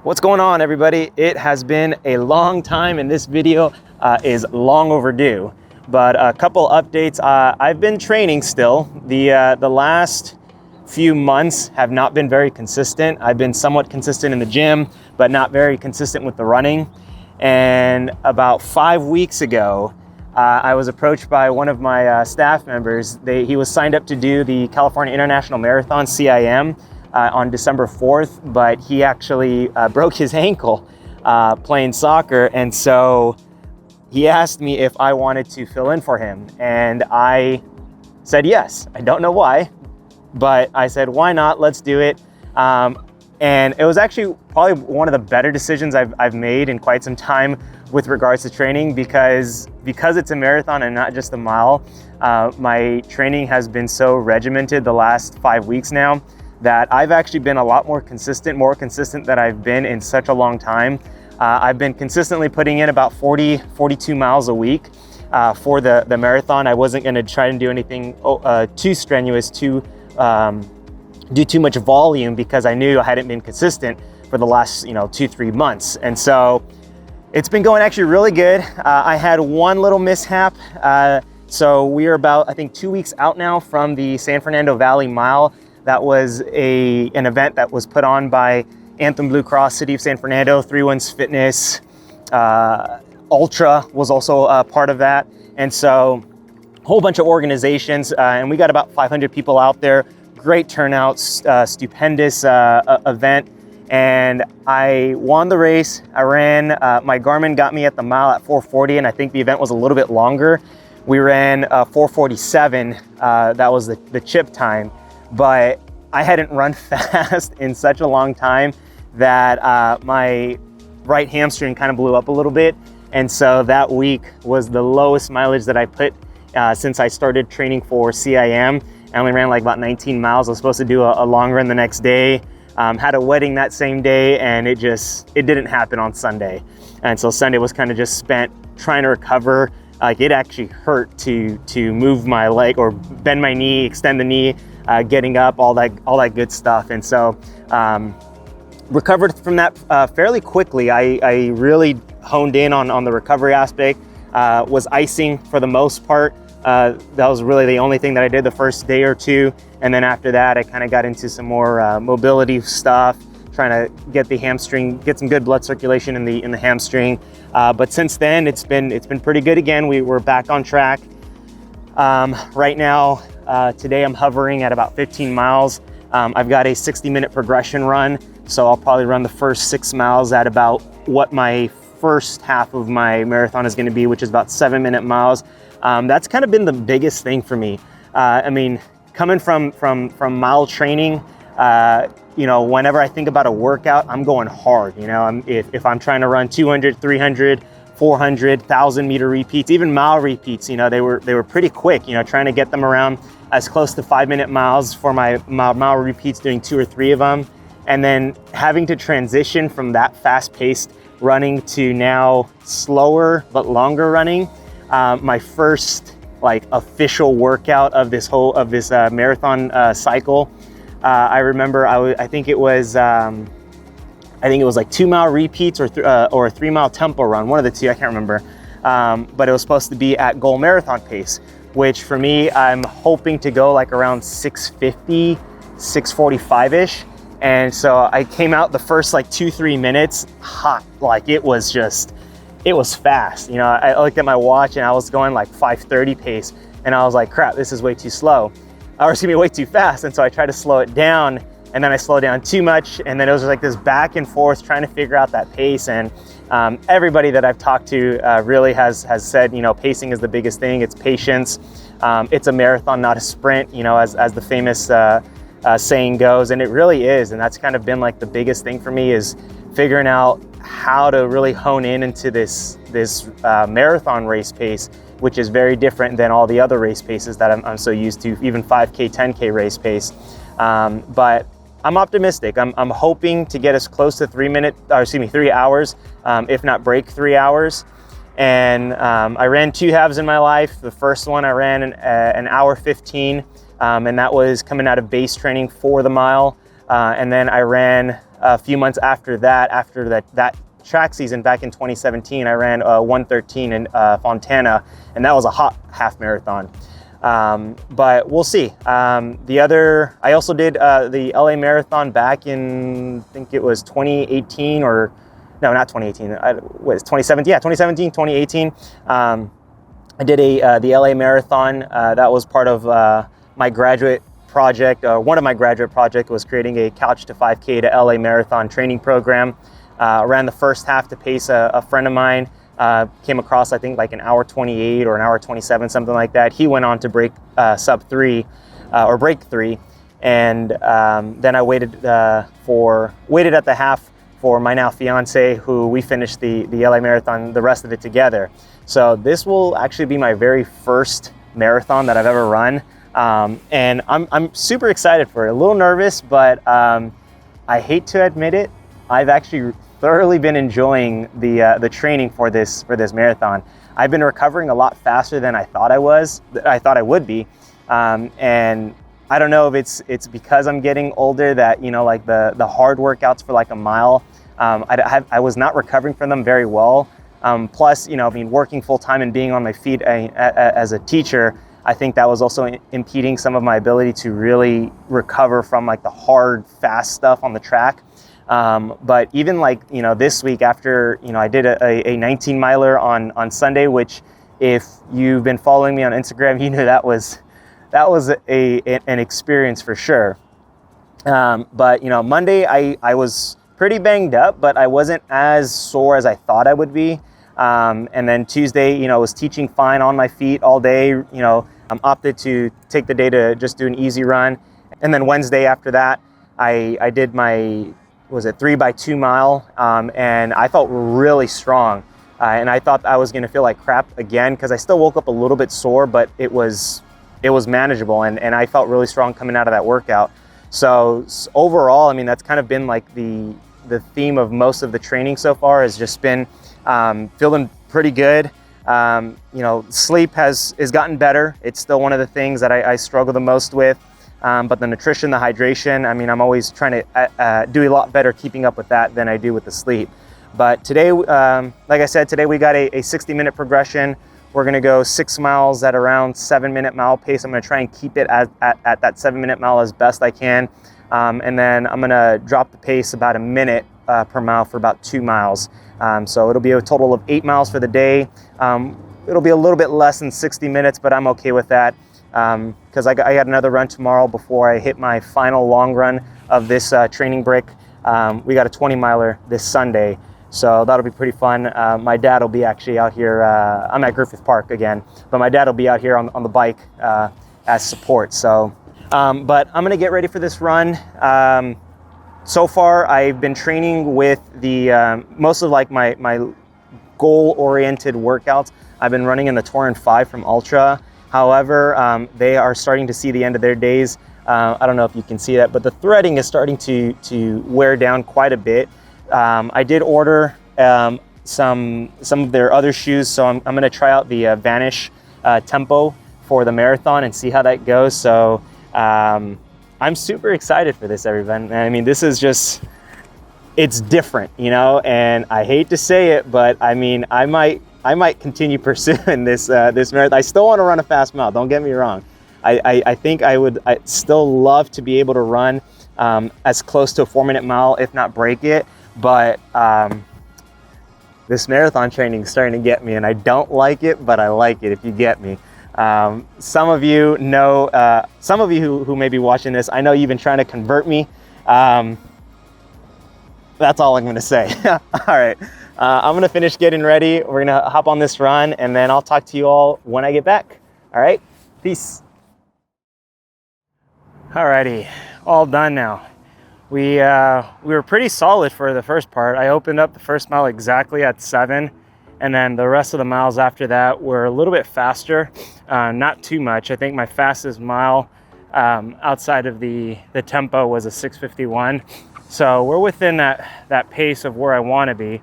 What's going on, everybody? It has been a long time and this video is long overdue, but a couple updates. I've been training still. The last few months have not been very consistent. I've been somewhat consistent in the gym, but not very consistent with the running. And about 5 weeks ago, I was approached by one of my staff members. He was signed up to do the California International Marathon, CIM, on December 4th, but he actually broke his ankle playing soccer. And so he asked me if I wanted to fill in for him. And I said yes. I don't know why, but I said, why not? Let's do it. And it was actually probably one of the better decisions I've made in quite some time with regards to training, because it's a marathon and not just a mile. My training has been so regimented the last 5 weeks now that I've actually been a lot more consistent than I've been in such a long time. I've been consistently putting in about 42 miles a week for the marathon. I wasn't gonna try and do anything too strenuous, do too much volume, because I knew I hadn't been consistent for the last 2-3 months. And so it's been going actually really good. I had one little mishap. So we are about, I think, 2 weeks out now from the San Fernando Valley Mile. That was an event that was put on by Anthem Blue Cross, City of San Fernando, 3-1's Fitness, Ultra was also a part of that. And so a whole bunch of organizations, and we got about 500 people out there. Great turnout, stupendous event. And I won the race. I ran, my Garmin got me at the mile at 4:40, and I think the event was a little bit longer. We ran 4:47, that was the chip time. But I hadn't run fast in such a long time that my right hamstring kind of blew up a little bit. And so that week was the lowest mileage that I put since I started training for CIM. I only ran like about 19 miles. I was supposed to do a long run the next day. Had a wedding that same day, and it didn't happen on Sunday. And so Sunday was kind of just spent trying to recover. Like, it actually hurt to move my leg or bend my knee, extend the knee, getting up, all that good stuff. And so recovered from that fairly quickly. I really honed in on the recovery aspect, was icing for the most part. That was really the only thing that I did the first day or two. And then after that, I kind of got into some more mobility stuff, trying to get the hamstring, get some good blood circulation in the hamstring. But since then, it's been pretty good again. We're back on track. Right now, today I'm hovering at about 15 miles. I've got a 60-minute progression run, so I'll probably run the first 6 miles at about what my first half of my marathon is going to be, which is about 7-minute miles. That's kind of been the biggest thing for me. I mean, coming from mile training, whenever I think about a workout, I'm going hard. If I'm trying to run 200, 300, 400, 1,000 meter repeats, even mile repeats, they were pretty quick, trying to get them around as close to 5-minute miles for my mile repeats, doing 2 or 3 of them. And then having to transition from that fast-paced running to now slower but longer running. My first official workout of this marathon cycle. I remember I think it was like 2 mile repeats or a 3 mile tempo run, one of the two, I can't remember. But it was supposed to be at goal marathon pace, which for me, I'm hoping to go like around 6:50, 6:45-ish. And so I came out the first 2-3 minutes hot. It was fast. I looked at my watch and I was going like 5:30 pace, and I was like, crap, this is way too slow. Or excuse me, way too fast. And so I tried to slow it down, and then I slowed down too much. And then it was like this back and forth trying to figure out that pace. And everybody that I've talked to really has said, pacing is the biggest thing. It's patience. It's a marathon, not a sprint, as the famous saying goes. And it really is. And that's kind of been like the biggest thing for me, is figuring out how to really hone into this marathon race pace, which is very different than all the other race paces that I'm so used to, even 5K, 10K race pace. But I'm optimistic. I'm hoping to get us close to 3 hours, if not break 3 hours. And I ran 2 halves in my life. The first one I ran an hour 15, and that was coming out of base training for the mile. And then I ran a few months after that track season back in 2017, I ran 1:13 in Fontana, and that was a hot half marathon. But we'll see. I also did the LA Marathon back in, I think it was 2018, or no, not 2018. What is 2017? Yeah, 2017, 2018. I did the LA Marathon. That was part of my graduate project. One of my graduate projects was creating a Couch to 5K to LA Marathon training program. Ran the first half to pace a friend of mine. Came across, I think, like an hour 28 or an hour 27, something like that. He went on to break sub 3 or break 3. And then I waited at the half for my now fiance, who we finished the LA Marathon, the rest of it together. So this will actually be my very first marathon that I've ever run. And I'm super excited for it. A little nervous, but I hate to admit it, I've actually thoroughly been enjoying the training for this marathon. I've been recovering a lot faster than I thought I would be. And I don't know if it's because I'm getting older that, you know, like the hard workouts for like a mile, I was not recovering from them very well. Plus, you know, I mean, working full time and being on my feet as a teacher, I think that was also impeding some of my ability to really recover from like the hard, fast stuff on the track. But even like, you know, this week after, you know, I did a 19 miler on Sunday, which if you've been following me on Instagram, you know, that was an experience for sure. But, you know, Monday I was pretty banged up, but I wasn't as sore as I thought I would be. And then Tuesday, you know, was teaching fine on my feet all day. You know, opted to take the day to just do an easy run. And then Wednesday after that, I did my, 3x2 mile, and I felt really strong. And I thought I was gonna feel like crap again, because I still woke up a little bit sore, but it was manageable, and I felt really strong coming out of that workout. So overall, I mean, that's kind of been like the theme of most of the training so far, has just been feeling pretty good. You know, sleep has gotten better. It's still one of the things that I struggle the most with. But the nutrition, the hydration, I mean, I'm always trying to do a lot better keeping up with that than I do with the sleep. But today, like I said, today we got a 60-minute progression. We're gonna go 6 miles at around 7-minute mile pace. I'm gonna try and keep it at that 7-minute mile as best I can. And then I'm gonna drop the pace about a minute per mile for about 2 miles. So it'll be a total of 8 miles for the day. It'll be a little bit less than 60 minutes, but I'm okay with that. Because I got another run tomorrow before I hit my final long run of this training break. We got a 20 miler this Sunday, so that'll be pretty fun. My dad will be actually out here. I'm at Griffith Park again, but my dad will be out here on the bike as support. So, but I'm gonna get ready for this run. So far, I've been training with the most of like my goal-oriented workouts. I've been running in the Torrent 5 from Ultra. However, they are starting to see the end of their days. I don't know if you can see that, but the threading is starting to wear down quite a bit. I did order some of their other shoes, so I'm gonna try out the Vanish Tempo for the marathon and see how that goes. So I'm super excited for this, everyone. I mean, this is just, it's different, you know, and I hate to say it, but I mean, I might continue pursuing this marathon. I still want to run a fast mile, don't get me wrong. I think I still love to be able to run as close to a 4-minute mile, if not break it. But this marathon training is starting to get me, and I don't like it, but I like it, if you get me. Some of you know, some of you who may be watching this, I know you've been trying to convert me. That's all I'm going to say. All right. I'm going to finish getting ready. We're going to hop on this run, and then I'll talk to you all when I get back. All right. Peace. All righty. All done now. We were pretty solid for the first part. I opened up the first mile exactly at 7, and then the rest of the miles after that were a little bit faster. Not too much. I think my fastest mile outside of the tempo was a 6:51. So we're within that pace of where I want to be.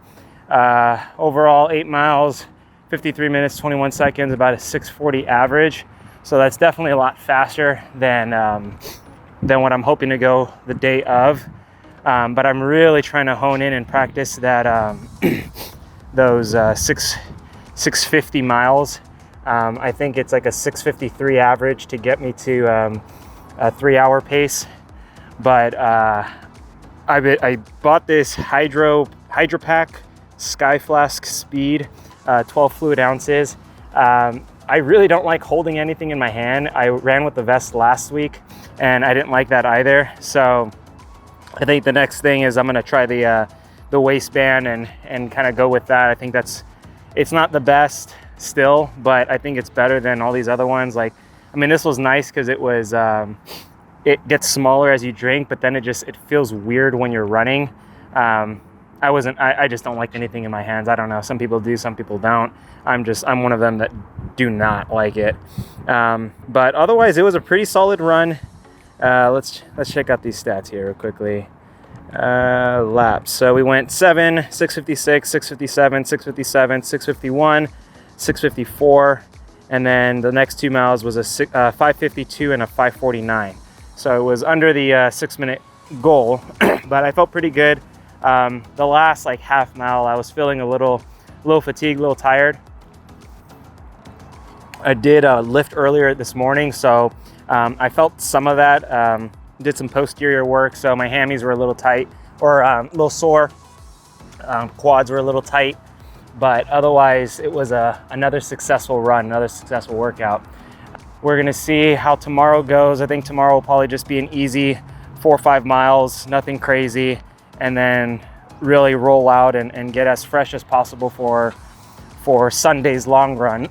Overall, 8 miles, 53 minutes, 21 seconds, about a 6:40 average. So that's definitely a lot faster than what I'm hoping to go the day of. But I'm really trying to hone in and practice that those 650 miles. I think it's like a 6:53 average to get me to a 3-hour pace. But I bought this Hydro Pack Sky Flask Speed, 12 fluid ounces. I really don't like holding anything in my hand. I ran with the vest last week and I didn't like that either. So I think the next thing is I'm gonna try the waistband and kind of go with that. I think it's not the best still, but I think it's better than all these other ones. Like, I mean, this was nice because it was, it gets smaller as you drink, but then it feels weird when you're running. I just don't like anything in my hands. I don't know. Some people do, some people don't. I'm one of them that do not like it. But otherwise, it was a pretty solid run. Let's check out these stats here real quickly. Laps. So we went 7, 656, 657, 657, 651, 654, and then the next 2 miles was a 552 and a 549. So it was under the 6-minute goal, but I felt pretty good. The last like half mile, I was feeling a little fatigued, a little tired. I did lift earlier this morning, so I felt some of that. Did some posterior work, so my hammies were a little tight, or a little sore. Quads were a little tight, but otherwise it was another successful run, another successful workout. We're gonna see how tomorrow goes. I think tomorrow will probably just be an easy 4 or 5 miles, nothing crazy, and then really roll out and get as fresh as possible for Sunday's long run.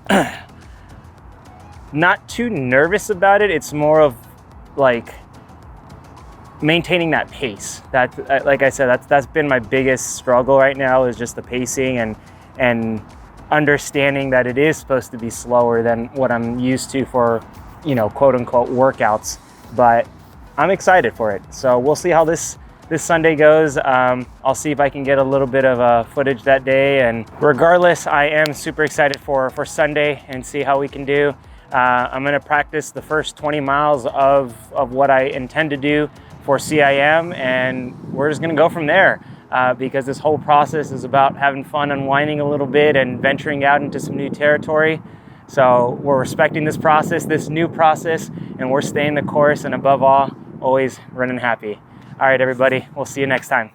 Not too nervous about it. It's more of like maintaining that pace. That, like I said, that's been my biggest struggle right now, is just the pacing and understanding that it is supposed to be slower than what I'm used to for, you know, quote unquote workouts. But I'm excited for it. So we'll see how this Sunday goes. I'll see if I can get a little bit of footage that day. And regardless, I am super excited for Sunday and see how we can do. I'm gonna practice the first 20 miles of what I intend to do for CIM, and we're just gonna go from there. Because this whole process is about having fun, unwinding a little bit, and venturing out into some new territory. So we're respecting this process, this new process, and we're staying the course, and above all, always running happy. All right, everybody, we'll see you next time.